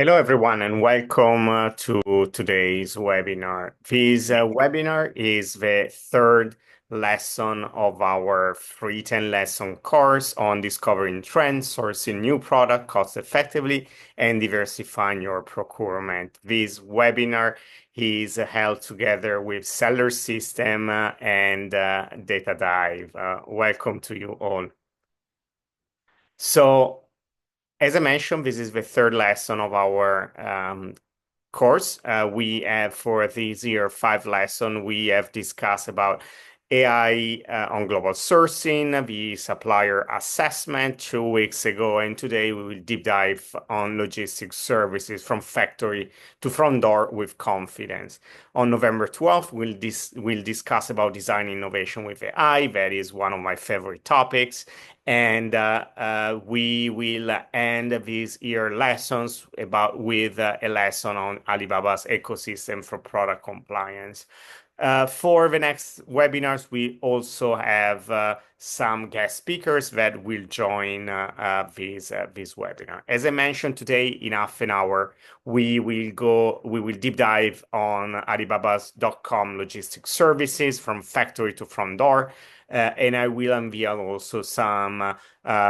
Hello, everyone, and welcome to today's webinar. This webinar is the third lesson of our free 10 lesson course on discovering trends, sourcing new product cost effectively, and diversifying your procurement. This webinar is held together with Seller System and Data Dive. Welcome to you all. So, as I mentioned, this is the third lesson of our course. We have for this year 5 lesson, we have discussed about AI on global sourcing, the supplier assessment 2 weeks ago, and today we will deep dive on logistics services from factory to front door with confidence. On November 12th, we'll discuss about design innovation with AI. That is one of my favorite topics. And we will end these year lessons with a lesson on Alibaba's ecosystem for product compliance. For the next webinars, we also have some guest speakers that will join this webinar. As I mentioned today, in half an hour, we will deep dive on Alibaba.com logistics services from factory to front door. And I will unveil also some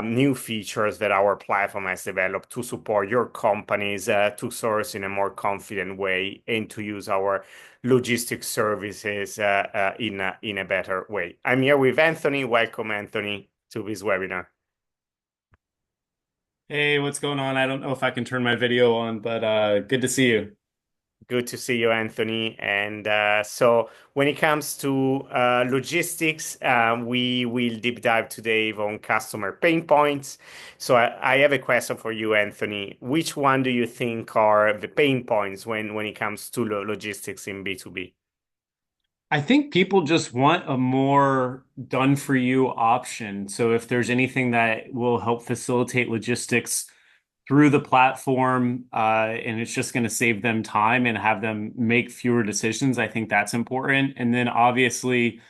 new features that our platform has developed to support your companies to source in a more confident way and to use our logistics services in a better way. I'm here with Anthony. Welcome, Anthony, to this webinar. Hey, what's going on? I don't know if I can turn my video on, but good to see you. Good to see you, Anthony. And so when it comes to logistics, we will deep dive today on customer pain points. So I have a question for you, Anthony. Which one do you think are the pain points when it comes to logistics in B2B? I think people just want a more done for you option. So if there's anything that will help facilitate logistics through the platform, and it's just going to save them time and have them make fewer decisions, I think that's important. And then obviously,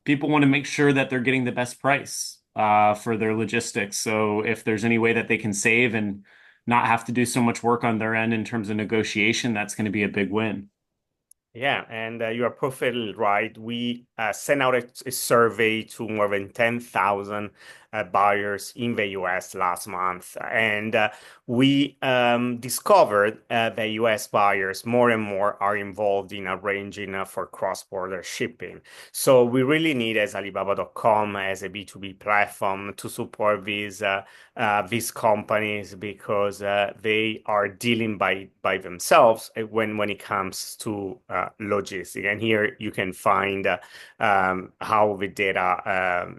people want to make sure that they're getting the best price for their logistics. So if there's any way that they can save and not have to do so much work on their end in terms of negotiation, that's going to be a big win. Yeah, and you are perfectly right. We sent out a survey to more than 10,000 buyers in the US last month. And we discovered that US buyers more and more are involved in arranging for cross-border shipping. So we really need, as Alibaba.com, as a B2B platform, to support these companies because they are dealing by themselves when it comes to logistics. And here you can find how the data,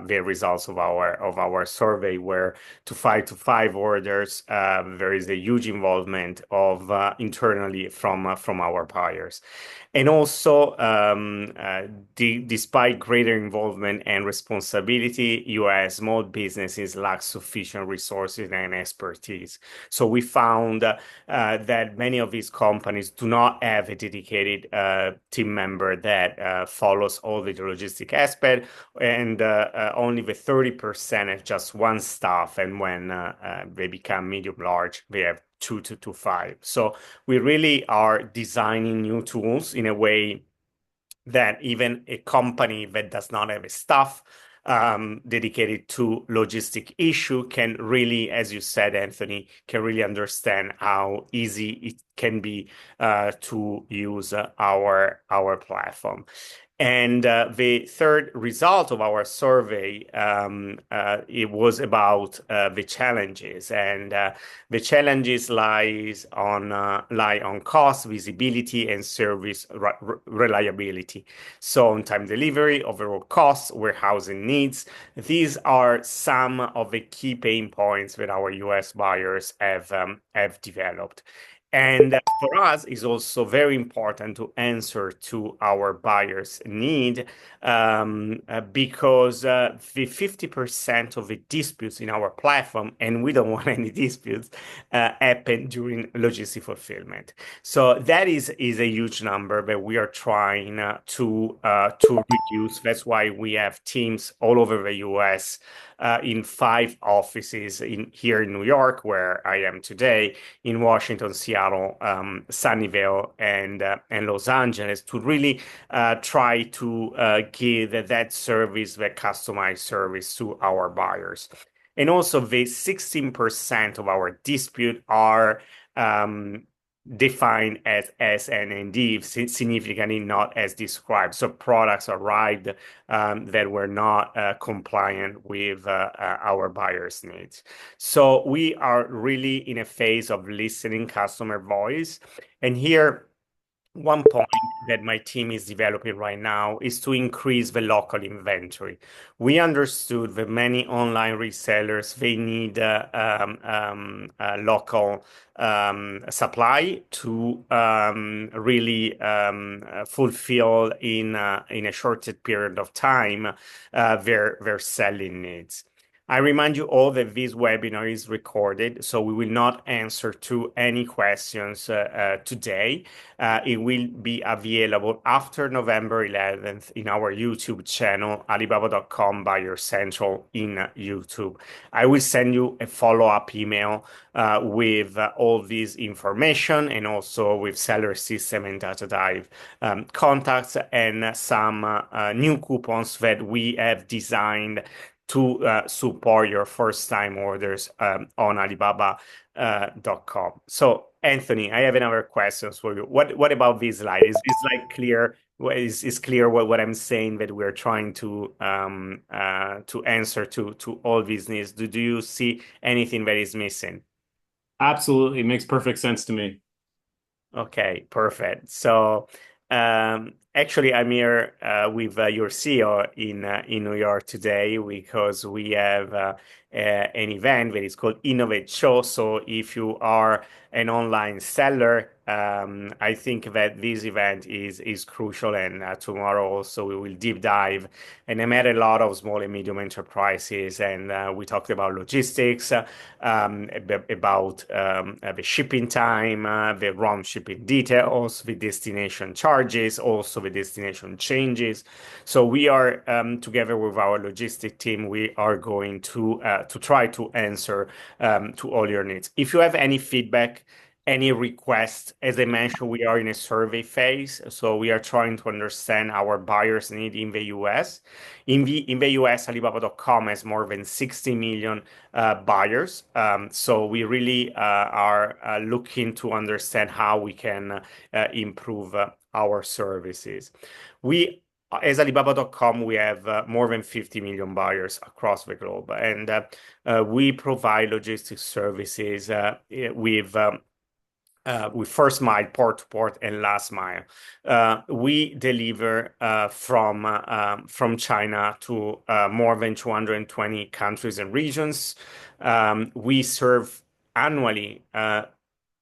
the results of our survey, where to 5 orders, there is a huge involvement of internally from our buyers. And also, despite greater involvement and responsibility, US small businesses lack sufficient resources and expertise. So we found that many of these companies do not have a dedicated team member that follows all the logistic aspect, and only the 30% have just one staff, and when they become medium large, they have two to five. So we really are designing new tools in a way that even a company that does not have a staff dedicated to logistic issue can really, as you said, Anthony, can really understand how easy it can be to use our platform. And the third result of our survey, it was about the challenges, and the challenges lie on cost, visibility, and service reliability. So on-time delivery, overall costs, warehousing needs. These are some of the key pain points that our US buyers have developed. And for us, it's also very important to answer to our buyers' need because the 50% of the disputes in our platform, and we don't want any disputes, happen during logistic fulfillment. So that is a huge number that we are trying to reduce. That's why we have teams all over the US in 5 offices here in New York, where I am today, in Washington, Seattle, Sunnyvale, and Los Angeles, to really try to give that service, that customized service to our buyers. And also, the 16% of our dispute are defined as SNND, significantly not as described. So products arrived that were not compliant with our buyers' needs. So we are really in a phase of listening customer voice. And here, one point that my team is developing right now is to increase the local inventory. We understood that many online resellers, they need local supply to really fulfill in a shorter period of time their selling needs. I remind you all that this webinar is recorded, so we will not answer to any questions today. It will be available after November 11th in our YouTube channel, Alibaba.com Buyer Central in YouTube. I will send you a follow-up email with all this information, and also with seller system and data dive contacts, and some new coupons that we have designed to support your first time orders on Alibaba.com. So, Anthony, I have another question for you. What about this slide? Is like clear? Is clear what I'm saying, that we're trying to answer to all these needs? Do you see anything that is missing? Absolutely. Makes perfect sense to me. Okay, perfect. So, actually, I'm here with your CEO in New York today because we have an event that is called Innovate Show. So, if you are an online seller, I think that this event is crucial. And tomorrow also we will deep dive. And I met a lot of small and medium enterprises, and we talked about logistics, about the shipping time, the round shipping details, the destination charges, also the destination changes. So we are together with our logistic team, we are going to try to answer to all your needs. If you have any feedback, any request, as I mentioned, we are in a survey phase, so we are trying to understand our buyers' need in the US. In the US, Alibaba.com has more than 60 million buyers. So we really are looking to understand how we can improve our services. We, as Alibaba.com, we have more than 50 million buyers across the globe, and we provide logistics services with first mile, port to port, and last mile. We deliver from China to more than 220 countries and regions. We serve annually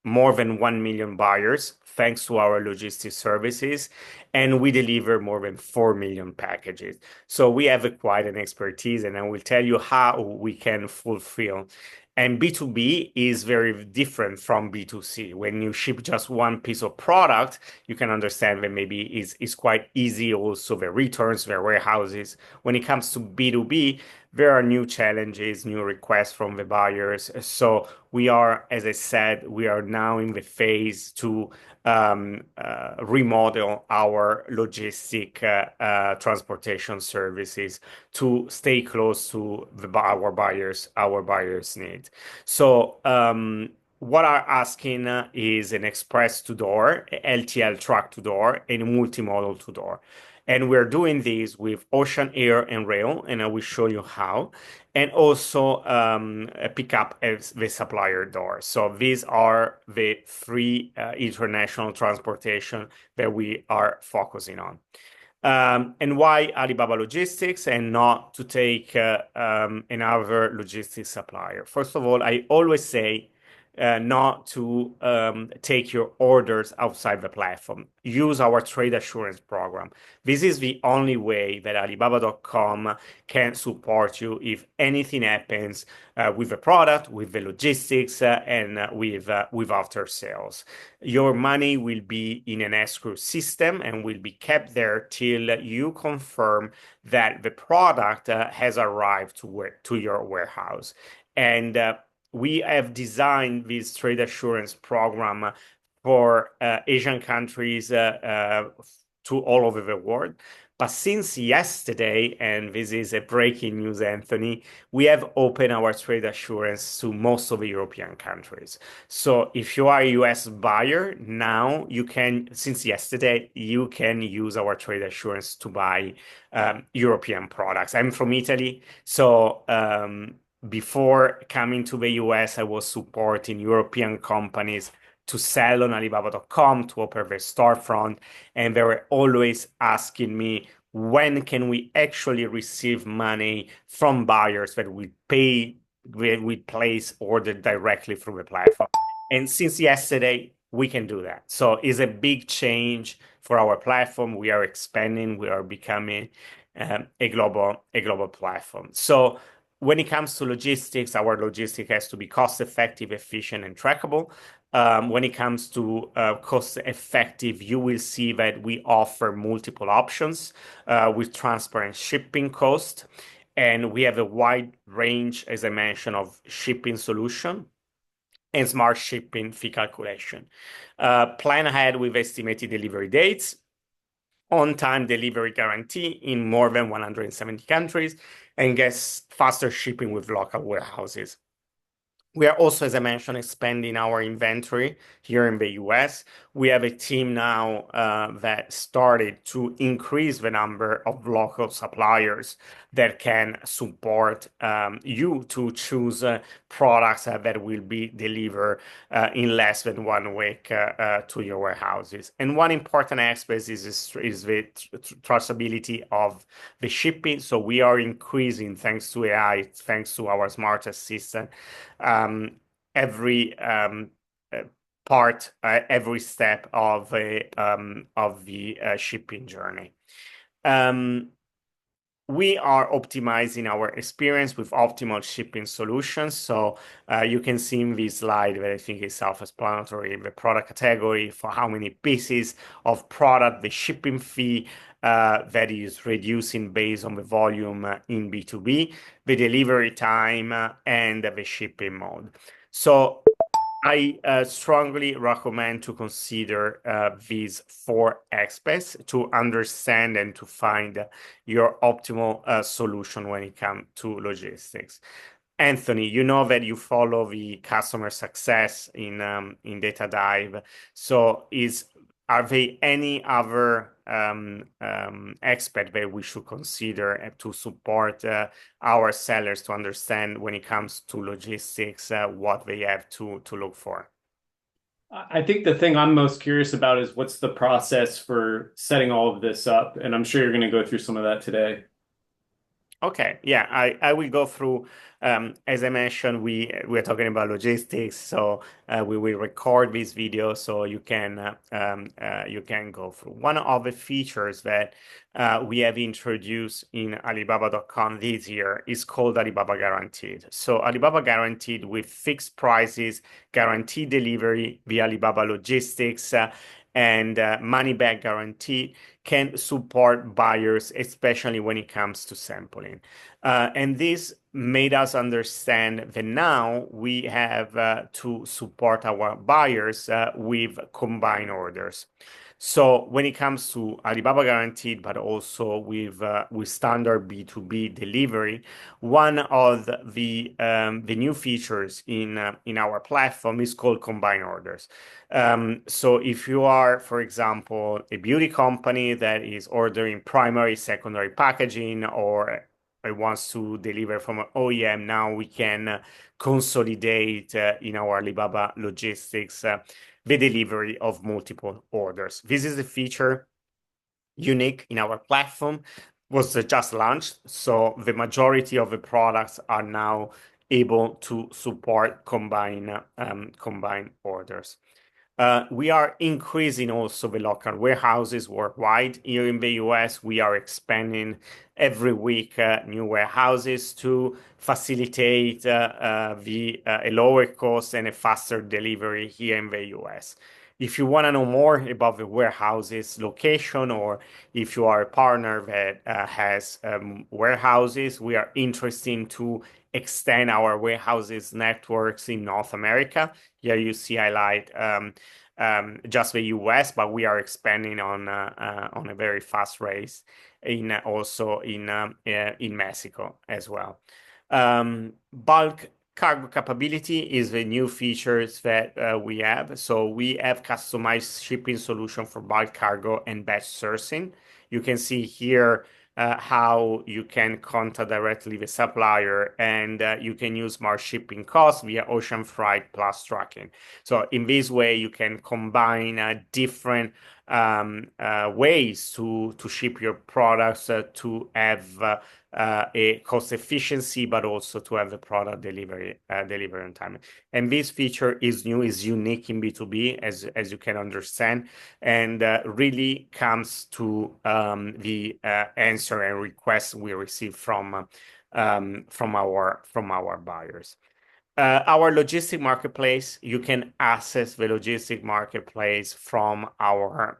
more than 1 million buyers thanks to our logistics services, and we deliver more than 4 million packages. So we have quite an expertise, and I will tell you how we can fulfill. And B2B is very different from B2C. When you ship just one piece of product, you can understand that maybe it's quite easy also the returns, the warehouses. When it comes to B2B, there are new challenges, new requests from the buyers. So we are, as I said, we are now in the phase to remodel our logistic transportation services to stay close to our buyers' needs. So what are asking is an express to door, LTL truck to door, and multimodal to door. And we're doing this with ocean, air, and rail, and I will show you how. And also pick up as the supplier door. So these are the three international transportation that we are focusing on. And why Alibaba Logistics and not to take another logistics supplier? First of all, I always say not to take your orders outside the platform. Use our trade assurance program. This is the only way that Alibaba.com can support you if anything happens with the product, with the logistics, and with after sales. Your money will be in an escrow system and will be kept there till you confirm that the product has arrived to your warehouse. And we have designed this trade assurance program for Asian countries to all over the world. But since yesterday, and this is a breaking news, Anthony, we have opened our trade assurance to most of the European countries. So if you are a US buyer now, you can, since yesterday, you can use our trade assurance to buy European products. I'm from Italy, so before coming to the US, I was supporting European companies to sell on Alibaba.com, to open their storefront, and they were always asking me, when can we actually receive money from buyers that will pay when we place order directly through the platform? And since yesterday, we can do that. So it's a big change for our platform. We are expanding, we are becoming a global platform. So when it comes to logistics, our logistics has to be cost effective, efficient, and trackable. When it comes to cost effective, you will see that we offer multiple options with transparent shipping cost. And we have a wide range, as I mentioned, of shipping solution and smart shipping fee calculation. Plan ahead with estimated delivery dates, on-time delivery guarantee in more than 170 countries, and gets faster shipping with local warehouses. We are also, as I mentioned, expanding our inventory here in the US. We have a team now that started to increase the number of local suppliers that can support you to choose products that will be delivered in less than 1 week to your warehouses. And one important aspect is the traceability of the shipping. So we are increasing, thanks to AI, thanks to our smart assistant, every every step of the shipping journey. We are optimizing our experience with optimal shipping solutions. So you can see in this slide that I think is self-explanatory, the product category, for how many pieces of product, the shipping fee that is reducing based on the volume in B2B, the delivery time, and the shipping mode. So I strongly recommend to consider these four aspects to understand and to find your optimal solution when it comes to logistics. Anthony, you know that you follow the customer success in Data Dive. So are there any other aspect that we should consider to support our sellers to understand when it comes to logistics what they have to look for? I think the thing I'm most curious about is what's the process for setting all of this up? And I'm sure you're going to go through some of that today. Okay, yeah, I will go through. As I mentioned, we're talking about logistics, so we will record this video so you can go through. One of the features that we have introduced in Alibaba.com this year is called Alibaba Guaranteed. So Alibaba Guaranteed with fixed prices, guaranteed delivery via Alibaba Logistics, and money back guarantee can support buyers, especially when it comes to sampling. And this made us understand that now we have to support our buyers with combined orders. So when it comes to Alibaba Guaranteed, but also with standard B2B delivery, one of the new features in our platform is called combined orders. So if you are, for example, a beauty company that is ordering primary, secondary packaging, or it wants to deliver from an OEM, now we can consolidate in our Alibaba logistics the delivery of multiple orders. This is a feature unique in our platform, was just launched, so the majority of the products are now able to support combine orders. We are increasing also the local warehouses worldwide. Here in the US, we are expanding every week new warehouses to facilitate a lower cost and a faster delivery here in the US. If you want to know more about the warehouses location, or if you are a partner that has warehouses, we are interested to extend our warehouses networks in North America. Here you see highlight just the US, but we are expanding on a very fast rate also in Mexico as well. Bulk cargo capability is the new features that we have. So we have customized shipping solution for bulk cargo and batch sourcing. You can see here how you can contact directly the supplier, and you can use smart shipping costs via ocean freight plus tracking. So in this way, you can combine different ways to ship your products to have a cost efficiency, but also to have the product delivery on time. And this feature is new, is unique in B2B, as you can understand, and really comes to the answer and requests we receive from our buyers. Our logistic marketplace, you can access the logistic marketplace from our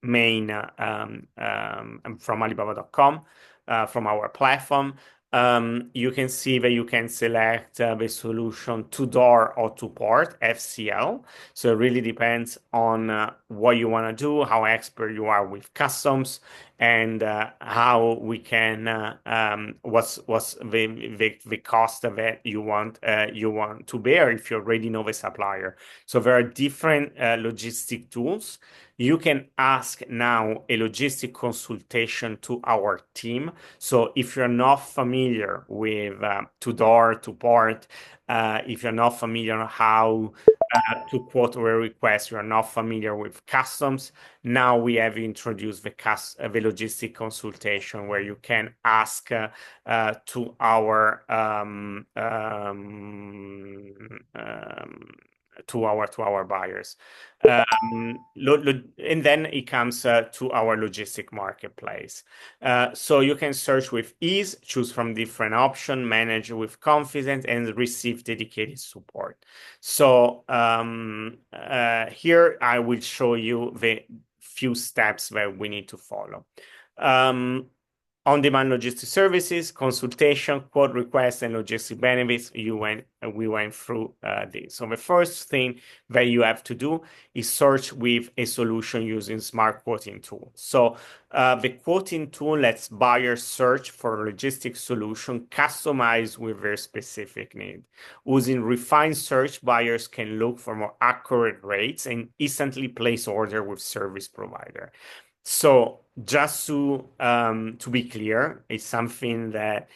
main from Alibaba.com, from our platform. You can see that you can select the solution to door or to port, FCL. So it really depends on what you want to do, how expert you are with customs, and how we can what's the cost of it you want to bear if you already know the supplier. So there are different logistic tools. You can ask now a logistic consultation to our team. So if you're not familiar with to door to port, if you're not familiar how to quote a request, you're not familiar with customs, now we have introduced the logistic consultation where you can ask to our to our buyers. And then it comes to our logistic marketplace. So you can search with ease, choose from different options, manage with confidence, and receive dedicated support. So here I will show you the few steps that we need to follow. On-demand logistic services, consultation, quote requests, and logistic benefits. We went through this. So the first thing that you have to do is search with a solution using smart quoting tool. So the quoting tool lets buyers search for a logistic solution customized with their specific need. Using refined search, buyers can look for more accurate rates and instantly place order with service provider. So just to be clear, it's something that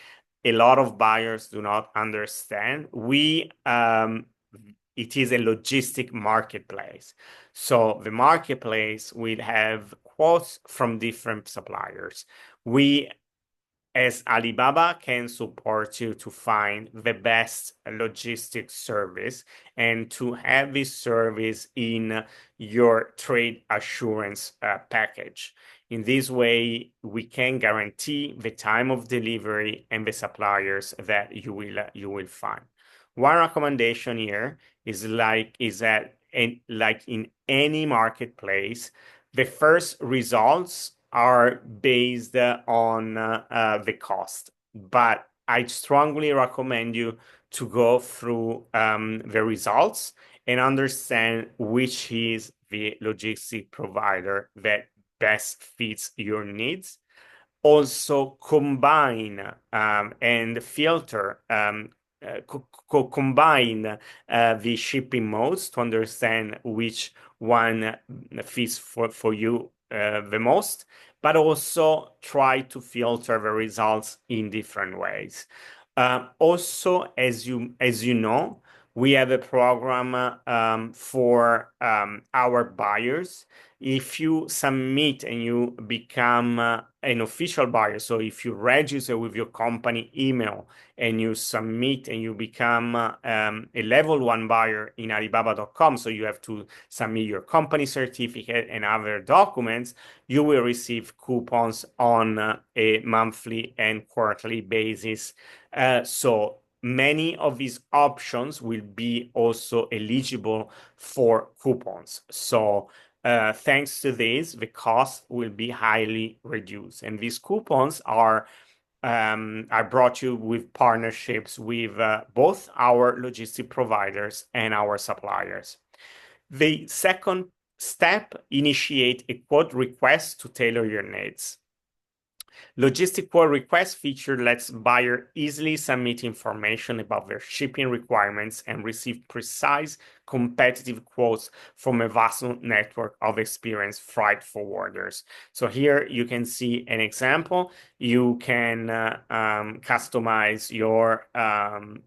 a lot of buyers do not understand. It is a logistic marketplace. So the marketplace will have quotes from different suppliers. We, as Alibaba, can support you to find the best logistics service and to have this service in your trade assurance package. In this way, we can guarantee the time of delivery and the suppliers that you will find. One recommendation here is that like in any marketplace, the first results are based on the cost. But I strongly recommend you to go through the results and understand which is the logistic provider that best fits your needs. Also combine and filter combine the shipping modes to understand which one fits for you the most, but also try to filter the results in different ways. Also, as you know, We have a program for our buyers. If you submit and you become an official buyer, so if you register with your company email and you submit and you become a level one buyer in Alibaba.com, so you have to submit your company certificate and other documents, you will receive coupons on a monthly and quarterly basis. So many of these options will be also eligible for coupons. So thanks to this, the cost will be highly reduced. And these coupons are brought you with partnerships with both our logistic providers and our suppliers. The second step, initiate a quote request to tailor your needs. Logistic quote request feature lets buyer easily submit information about their shipping requirements and receive precise, competitive quotes from a vast network of experienced freight forwarders. So here you can see an example. You can customize your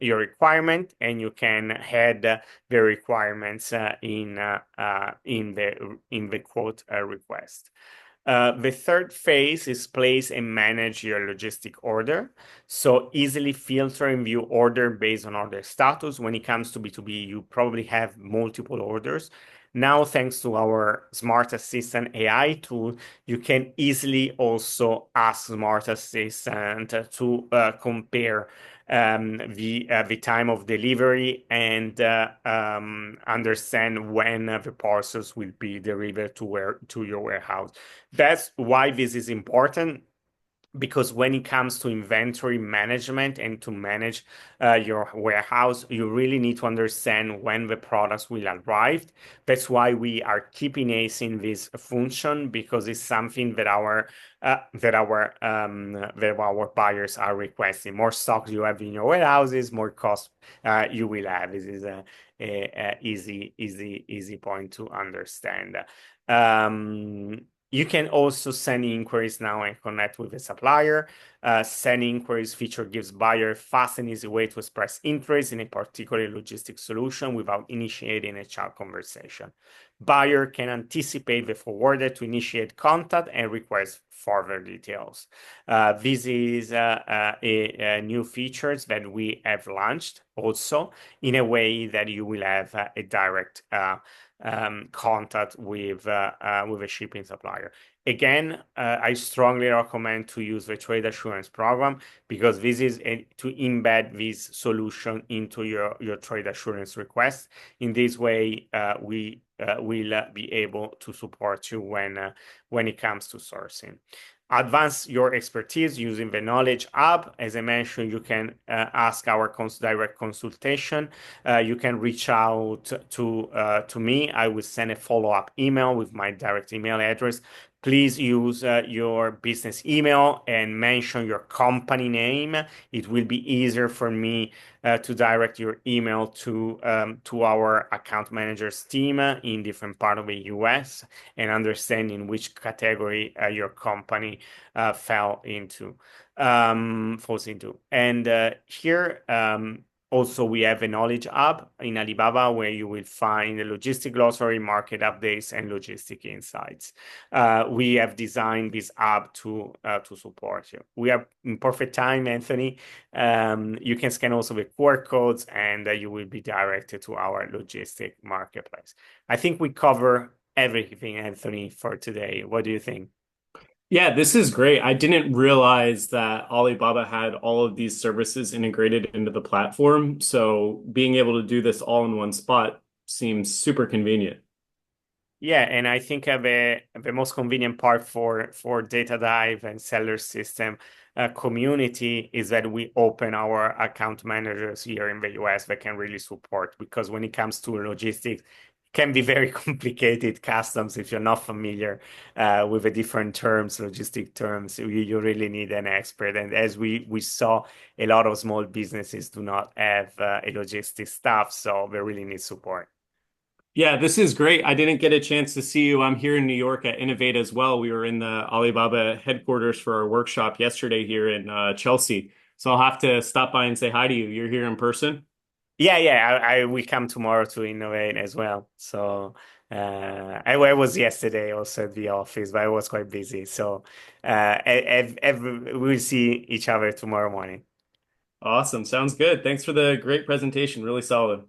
requirement, and you can add the requirements in the quote request. The third phase is place and manage your logistic order. So easily filter and view order based on order status. When it comes to B2B, you probably have multiple orders. Now, thanks to our Smart Assistant AI tool, you can easily also ask Smart Assistant to compare the time of delivery and understand when the parcels will be delivered to your warehouse. That's why this is important, because when it comes to inventory management and to manage your warehouse, you really need to understand when the products will arrive. That's why we are keeping acing this function, because it's something that our buyers are requesting. More stock you have in your warehouses, more cost you will have. This is a easy point to understand. You can also send inquiries now and connect with the supplier. Send inquiries feature gives buyer a fast and easy way to express interest in a particular logistic solution without initiating a chat conversation. Buyer can anticipate the forwarder to initiate contact and request further details. This is a new features that we have launched also in a way that you will have a direct contact with a shipping supplier. Again, I strongly recommend to use the trade assurance program, because this is to embed this solution into your trade assurance request. In this way, we will be able to support you when it comes to sourcing. Advance your expertise using the Knowledge Hub. As I mentioned, you can ask our direct consultation. You can reach out to me. I will send a follow-up email with my direct email address. Please use your business email and mention your company name. It will be easier for me to direct your email to our account managers team in different part of the US, and understand in which category your company falls into. And here also, we have a knowledge hub in Alibaba where you will find the logistic glossary, market updates, and logistic insights. We have designed this app to support you. We are in perfect time, Anthony. You can scan also the QR codes, and you will be directed to our logistic marketplace. I think we cover everything, Anthony, for today. What do you think? Yeah, this is great. I didn't realize that Alibaba had all of these services integrated into the platform. So being able to do this all in one spot seems super convenient. Yeah, and I think the most convenient part for data dive and seller system community is that we open our account managers here in the US that can really support, because when it comes to logistics, it can be very complicated customs if you're not familiar with the different terms, logistic terms. You really need an expert. And as we saw, a lot of small businesses do not have a logistics staff, so they really need support. Yeah, this is great. I didn't get a chance to see you. I'm here in New York at Innovate as well. We were in the Alibaba headquarters for our workshop yesterday here in Chelsea. So I'll have to stop by and say hi to you. You're here in person? Yeah. I will come tomorrow to innovate as well. So I was yesterday also at the office, but I was quite busy. So we'll see each other tomorrow morning. Awesome. Sounds good. Thanks for the great presentation. Really solid.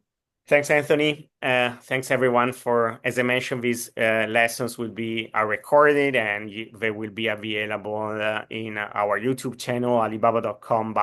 Thanks, Anthony. Thanks everyone for, as I mentioned, these lessons will be are recorded and they will be available in our YouTube channel, Alibaba.com